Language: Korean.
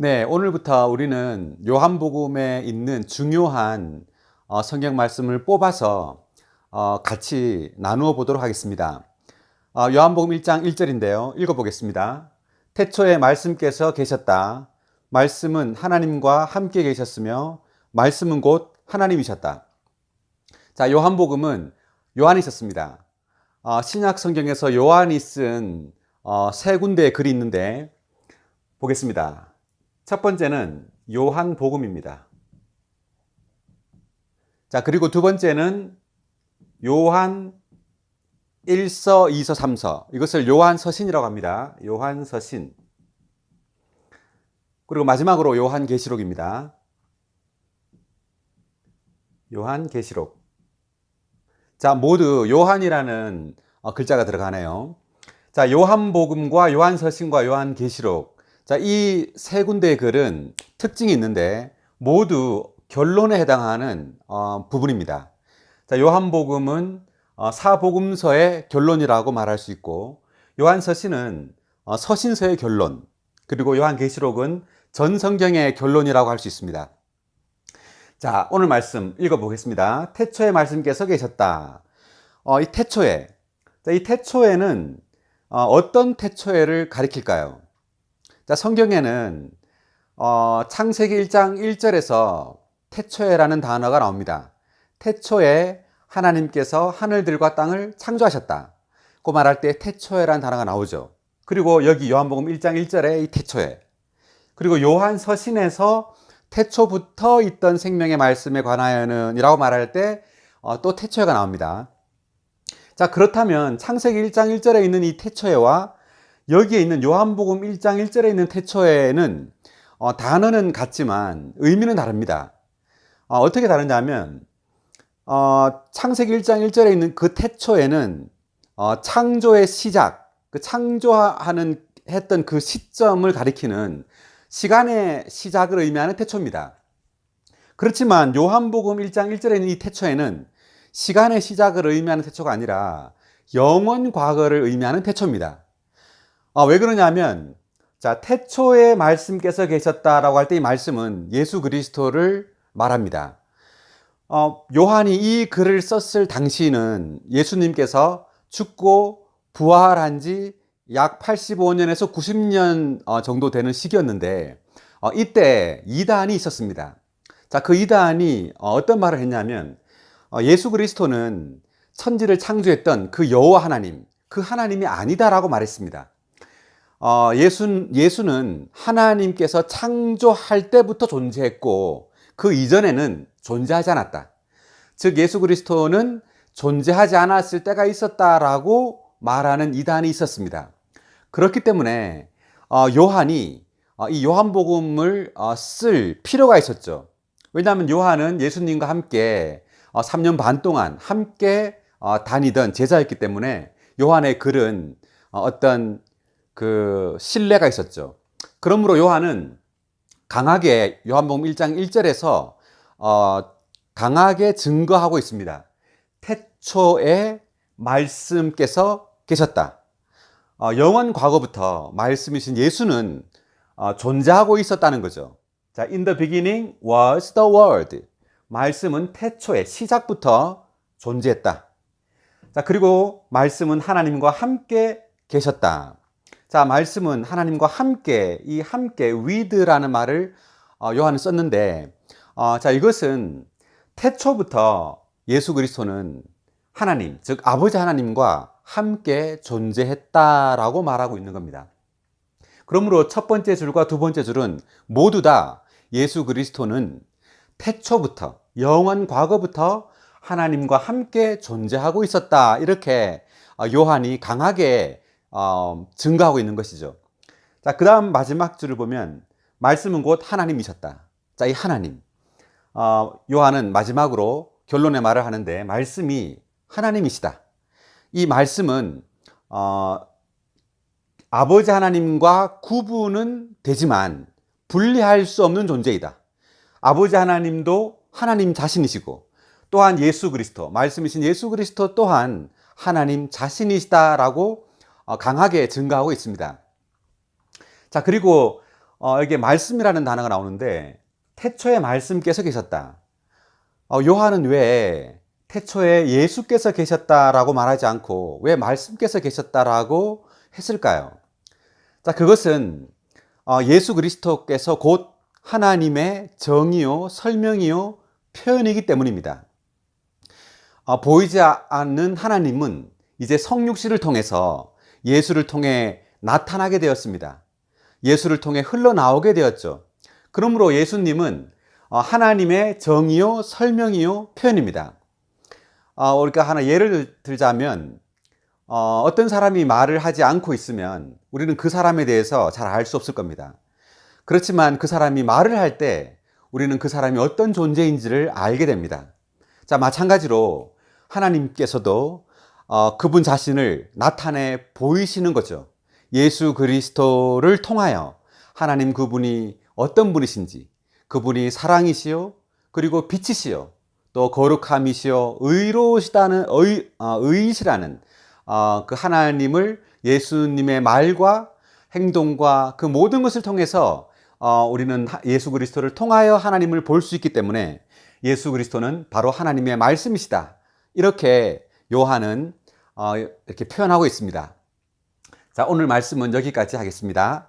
네, 오늘부터 우리는 요한복음에 있는 중요한 성경 말씀을 뽑아서 같이 나누어 보도록 하겠습니다. 요한복음 1장 1절인데요. 읽어보겠습니다. 태초에 말씀께서 계셨다. 말씀은 하나님과 함께 계셨으며 말씀은 곧 하나님이셨다. 자, 요한복음은 요한이 썼습니다. 신약 성경에서 요한이 쓴 세 군데의 글이 있는데 보겠습니다. 첫 번째는 요한복음입니다. 자, 그리고 두 번째는 요한 1서, 2서, 3서. 이것을 요한서신이라고 합니다. 요한서신. 그리고 마지막으로 요한계시록입니다. 요한계시록. 자, 모두 요한이라는 글자가 들어가네요. 자, 요한복음과 요한서신과 요한계시록. 자, 이 세 군데의 글은 특징이 있는데 모두 결론에 해당하는 부분입니다. 자, 요한복음은 사복음서의 결론이라고 말할 수 있고, 요한서신은 서신서의 결론, 그리고 요한계시록은 전 성경의 결론이라고 할 수 있습니다. 자, 오늘 말씀 읽어보겠습니다. 태초에 말씀께서 계셨다. 이 태초에, 자, 이 태초에는 어떤 태초에를 가리킬까요? 자, 성경에는 창세기 1장 1절에서 태초에라는 단어가 나옵니다. 태초에 하나님께서 하늘들과 땅을 창조하셨다. 그 말할 때 태초에라는 단어가 나오죠. 그리고 여기 요한복음 1장 1절에 이 태초에. 그리고 요한 서신에서 태초부터 있던 생명의 말씀에 관하여는 이라고 말할 때 또 태초에가 나옵니다. 자, 그렇다면 창세기 1장 1절에 있는 이 태초에와 여기에 있는 요한복음 1장 1절에 있는 태초에는 단어는 같지만 의미는 다릅니다. 어떻게 다르냐면 창세기 1장 1절에 있는 그 태초에는 창조의 시작, 그 창조하는 했던 그 시점을 가리키는 시간의 시작을 의미하는 태초입니다. 그렇지만 요한복음 1장 1절에 있는 이 태초에는 시간의 시작을 의미하는 태초가 아니라 영원 과거를 의미하는 태초입니다. 왜 그러냐면, 자, 태초에 말씀께서 계셨다라고 할 때 이 말씀은 예수 그리스도를 말합니다. 요한이 이 글을 썼을 당시는 예수님께서 죽고 부활한 지 약 85년에서 90년 정도 되는 시기였는데, 이때 이단이 있었습니다. 자, 그 이단이 어떤 말을 했냐면, 예수 그리스도는 천지를 창조했던 그 여호와 하나님, 그 하나님이 아니다라고 말했습니다. 예수는 하나님께서 창조할 때부터 존재했고 그 이전에는 존재하지 않았다. 즉 예수 그리스도는 존재하지 않았을 때가 있었다라고 말하는 이단이 있었습니다. 그렇기 때문에 요한이 이 요한복음을 쓸 필요가 있었죠. 왜냐하면 요한은 예수님과 함께 3년 반 동안 함께 다니던 제자였기 때문에 요한의 글은 어떤 그 신뢰가 있었죠. 그러므로 요한은 강하게 요한복음 1장 1절에서 강하게 증거하고 있습니다. 태초에 말씀께서 계셨다. 영원 과거부터 말씀이신 예수는 존재하고 있었다는 거죠. 자, in the beginning was the word. 말씀은 태초에 시작부터 존재했다. 자, 그리고 말씀은 하나님과 함께 계셨다. 자, 말씀은 하나님과 함께, 이 함께, with라는 말을 요한은 썼는데, 자, 이것은 태초부터 예수 그리스도는 하나님, 즉 아버지 하나님과 함께 존재했다라고 말하고 있는 겁니다. 그러므로 첫 번째 줄과 두 번째 줄은 모두 다 예수 그리스도는 태초부터, 영원 과거부터 하나님과 함께 존재하고 있었다. 이렇게 요한이 강하게 증거하고 있는 것이죠. 자, 그 다음 마지막 줄을 보면 말씀은 곧 하나님이셨다. 자, 이 하나님. 요한은 마지막으로 결론의 말을 하는데 말씀이 하나님이시다. 이 말씀은 아버지 하나님과 구분은 되지만 분리할 수 없는 존재이다. 아버지 하나님도 하나님 자신이시고 또한 예수 그리스도, 말씀이신 예수 그리스도 또한 하나님 자신이시다라고 강하게 증거하고 있습니다. 자, 그리고 여기에 말씀이라는 단어가 나오는데 태초에 말씀께서 계셨다. 요한은 왜 태초에 예수께서 계셨다라고 말하지 않고 왜 말씀께서 계셨다라고 했을까요? 자, 그것은 예수 그리스도께서 곧 하나님의 정의요, 설명이요, 표현이기 때문입니다. 보이지 않는 하나님은 이제 성육신을 통해서 예수를 통해 나타나게 되었습니다. 예수를 통해 흘러나오게 되었죠. 그러므로 예수님은 하나님의 정의요, 설명이요, 표현입니다. 우리가 하나 예를 들자면 어떤 사람이 말을 하지 않고 있으면 우리는 그 사람에 대해서 잘 알 수 없을 겁니다. 그렇지만 그 사람이 말을 할 때 우리는 그 사람이 어떤 존재인지를 알게 됩니다. 자, 마찬가지로 하나님께서도 그분 자신을 나타내 보이시는 거죠. 예수 그리스도를 통하여 하나님 그분이 어떤 분이신지, 그분이 사랑이시요, 그리고 빛이시요, 또 거룩함이시요, 의이시라는 그 하나님을 예수님의 말과 행동과 그 모든 것을 통해서 우리는 예수 그리스도를 통하여 하나님을 볼 수 있기 때문에 예수 그리스도는 바로 하나님의 말씀이시다. 이렇게 요한은 이렇게 표현하고 있습니다. 자, 오늘 말씀은 여기까지 하겠습니다.